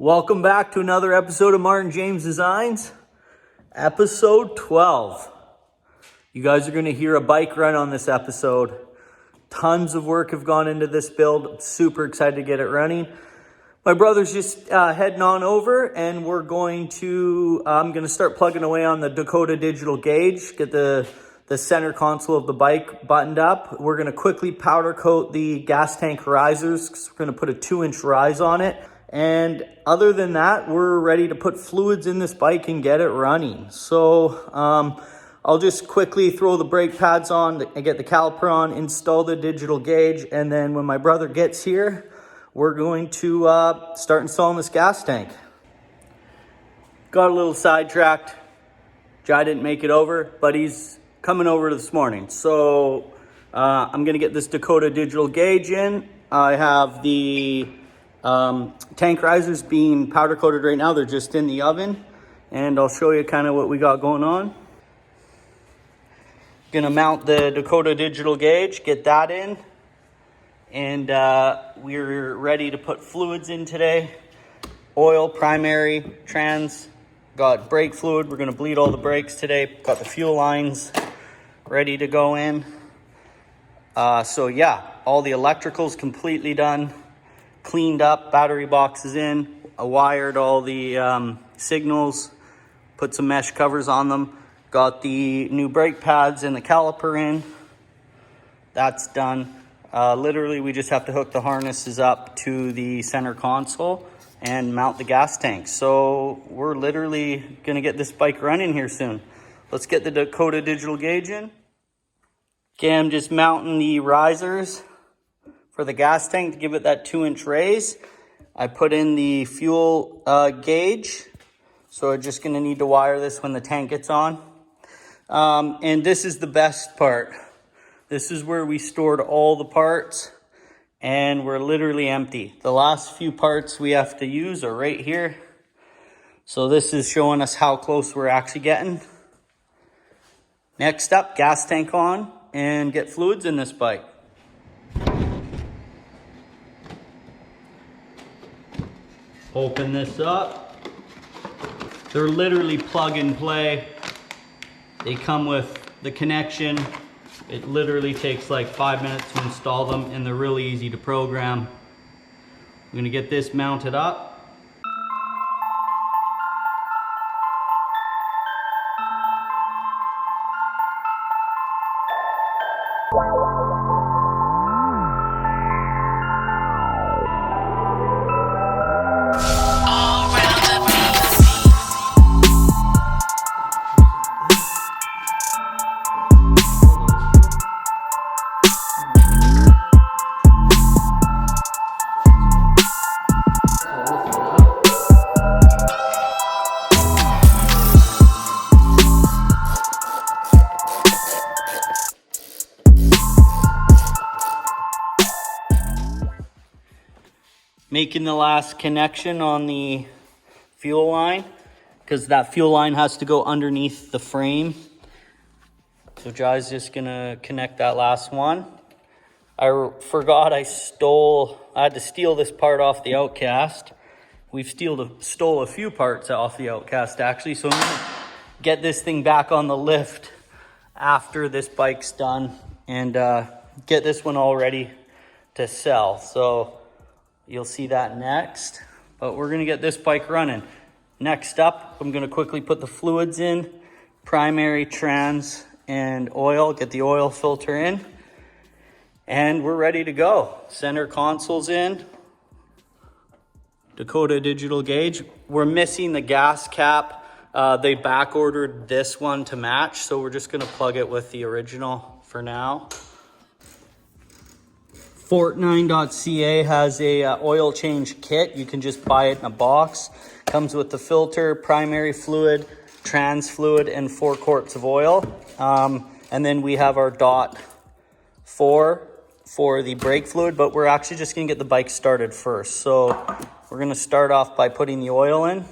Welcome back to another episode of Martin James Designs, episode 12. You guys are going to hear a bike run on this episode. Tons of work have gone into this build. I'm super excited to get it running. My brother's just heading on over, and I'm going to start plugging away on the Dakota digital gauge, get the center console of the bike buttoned up. We're going to quickly powder coat the gas tank risers, because we're going to put a 2-inch rise on it. And other than that, we're ready to put fluids in this bike and get it running. So I'll just quickly throw the brake pads on and get the caliper on, install the digital gauge, and then when my brother gets here, we're going to start installing this gas tank. Got a little sidetracked. Jai didn't make it over, but he's coming over this morning. So I'm gonna get this Dakota digital gauge in. I have the tank risers being powder coated right now. They're just in the oven, and I'll show you kind of what we got going on. Gonna mount the Dakota digital gauge, get that in, and we're ready to put fluids in today. Oil, primary, trans, got brake fluid. We're gonna bleed all the brakes today. Got the fuel lines ready to go in. So yeah, all the electricals completely done. Cleaned up, battery boxes in, wired all the signals, put some mesh covers on them, got the new brake pads and the caliper in. That's done. Literally, we just have to hook the harnesses up to the center console and mount the gas tank. So we're literally gonna get this bike running here soon. Let's get the Dakota digital gauge in. Okay, I'm just mounting the risers for the gas tank to give it that 2-inch raise. I put in the fuel gauge, so I'm just gonna need to wire this when the tank gets on. And this is the best part. This is where we stored all the parts, and we're literally empty. The last few parts we have to use are right here. So this is showing us how close we're actually getting. Next up, gas tank on and get fluids in this bike. Open this up. They're literally plug and play. They come with the connection. It literally takes like 5 minutes to install them, and they're really easy to program. I'm gonna get this mounted up. Making the last connection on the fuel line, because that fuel line has to go underneath the frame. So Jai's just gonna connect that last one. I forgot I had to steal this part off the Outcast. We've stole a few parts off the Outcast actually, so I'm gonna get this thing back on the lift after this bike's done and get this one all ready to sell. So you'll see that next, but we're gonna get this bike running. Next up, I'm gonna quickly put the fluids in, primary, trans, and oil, get the oil filter in, and we're ready to go. Center console's in, Dakota digital gauge. We're missing the gas cap. They back ordered this one to match, so we're just gonna plug it with the original for now. Fort9.ca has a oil change kit. You can just buy it in a box. Comes with the filter, primary fluid, trans fluid, and 4 quarts of oil. And then we have our .4 for the brake fluid, but we're actually just gonna get the bike started first. So we're gonna start off by putting the oil in.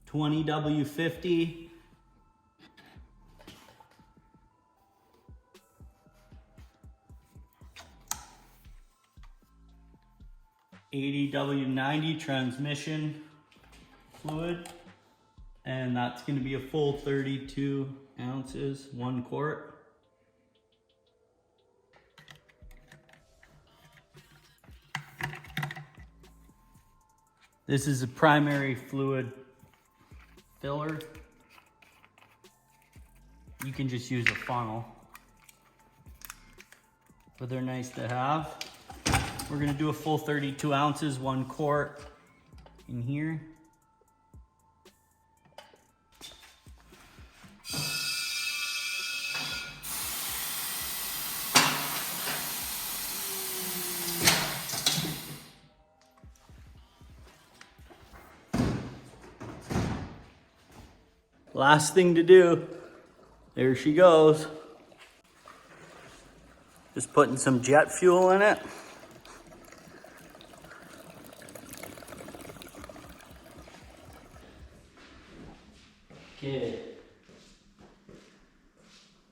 20W50. 80W90 transmission fluid, and that's going to be a full 32 ounces, 1 quart. This is a primary fluid filler. You can just use a funnel, but they're nice to have. We're gonna do a full 32 ounces, 1 quart in here. Last thing to do, there she goes. Just putting some jet fuel in it. Okay.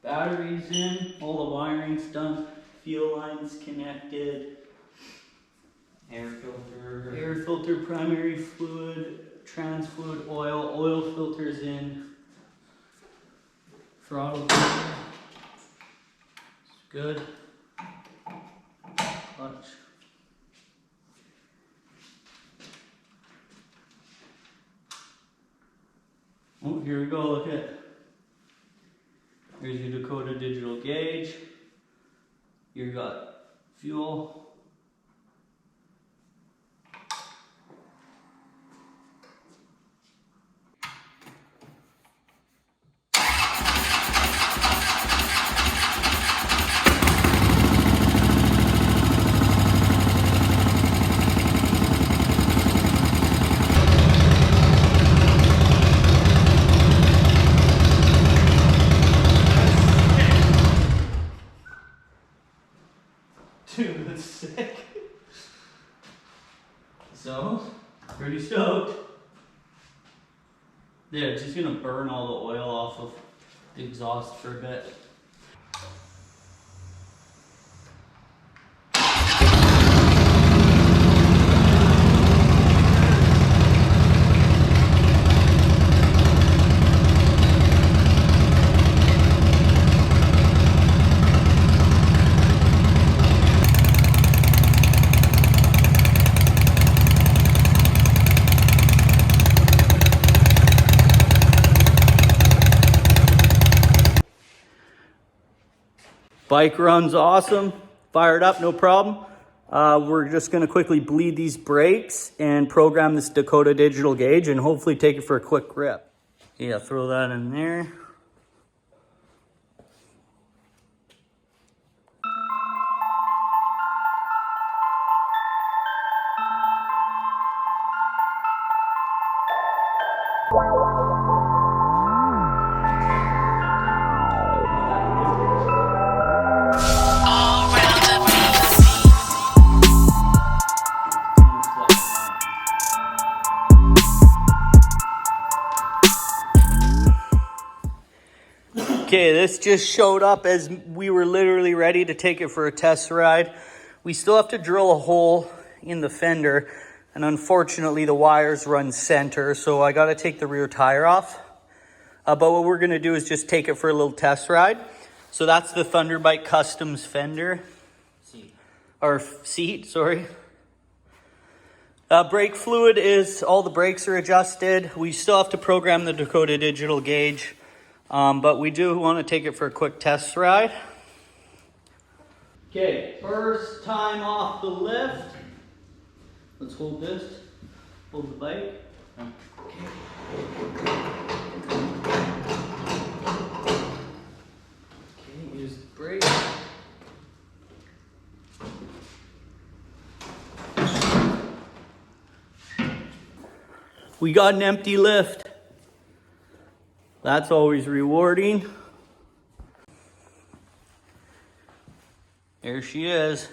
Batteries in, all the wiring's done, fuel lines connected. Air filter, primary fluid, trans fluid, oil filters in. Throttle. It's good. Clutch. Oh, here we go, look at. Here's your Dakota digital gauge. You got fuel. Dude, that's sick. So, pretty stoked. Yeah, it's just gonna burn all the oil off of the exhaust for a bit. Bike runs awesome, fired up, no problem. We're just gonna quickly bleed these brakes and program this Dakota digital gauge and hopefully take it for a quick rip. Yeah, throw that in there. Okay, this just showed up as we were literally ready to take it for a test ride. We still have to drill a hole in the fender, and unfortunately the wires run center, so I gotta take the rear tire off. But what we're gonna do is just take it for a little test ride. So that's the Thunderbike Customs fender. Seat, sorry. Brake fluid is, all the brakes are adjusted. We still have to program the Dakota digital gauge. But we do want to take it for a quick test ride. Okay, first time off the lift. Let's hold this. Hold the bike. Okay. Okay, use the brake. We got an empty lift. That's always rewarding. There she is.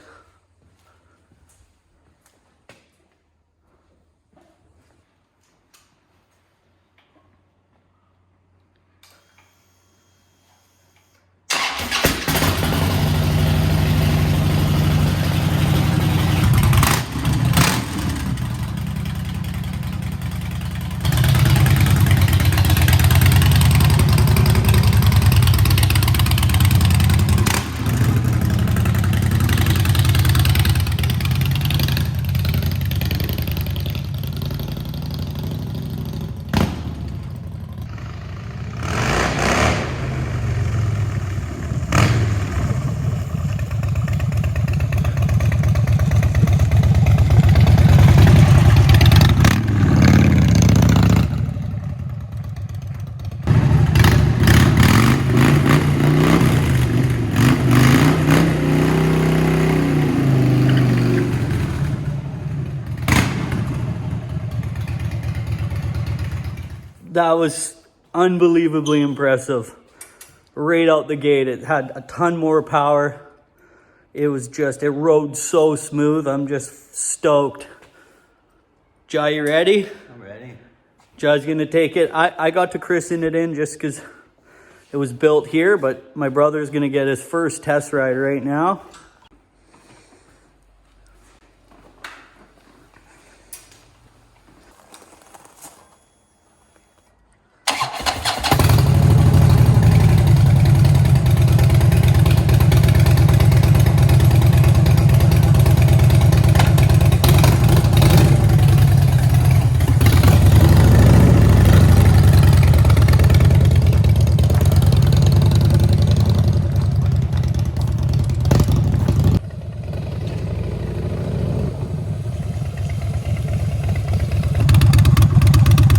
That was unbelievably impressive. Right out the gate, it had a ton more power. It rode so smooth. I'm just stoked. Jai, you ready? I'm ready. Jai's gonna take it. I got to christen it in just because it was built here, but my brother's gonna get his first test ride right now.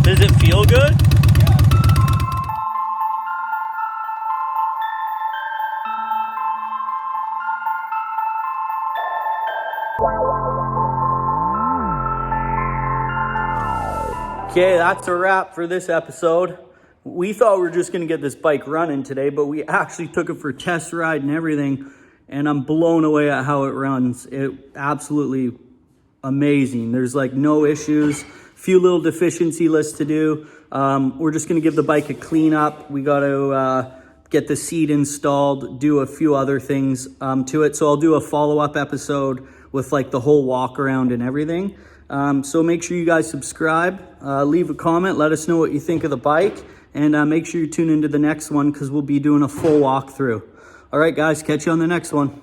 Does it feel good? Okay, that's a wrap for this episode. We thought we were just gonna get this bike running today, but we actually took it for a test ride and everything, and I'm blown away at how it runs. It absolutely amazing. There's like no issues. Few little deficiency lists to do. We're just gonna give the bike a clean up. We gotta get the seat installed, do a few other things to it. So I'll do a follow-up episode with like the whole walk around and everything. So make sure you guys subscribe, leave a comment, let us know what you think of the bike, and make sure you tune into the next one because we'll be doing a full walkthrough. All right, guys, catch you on the next one.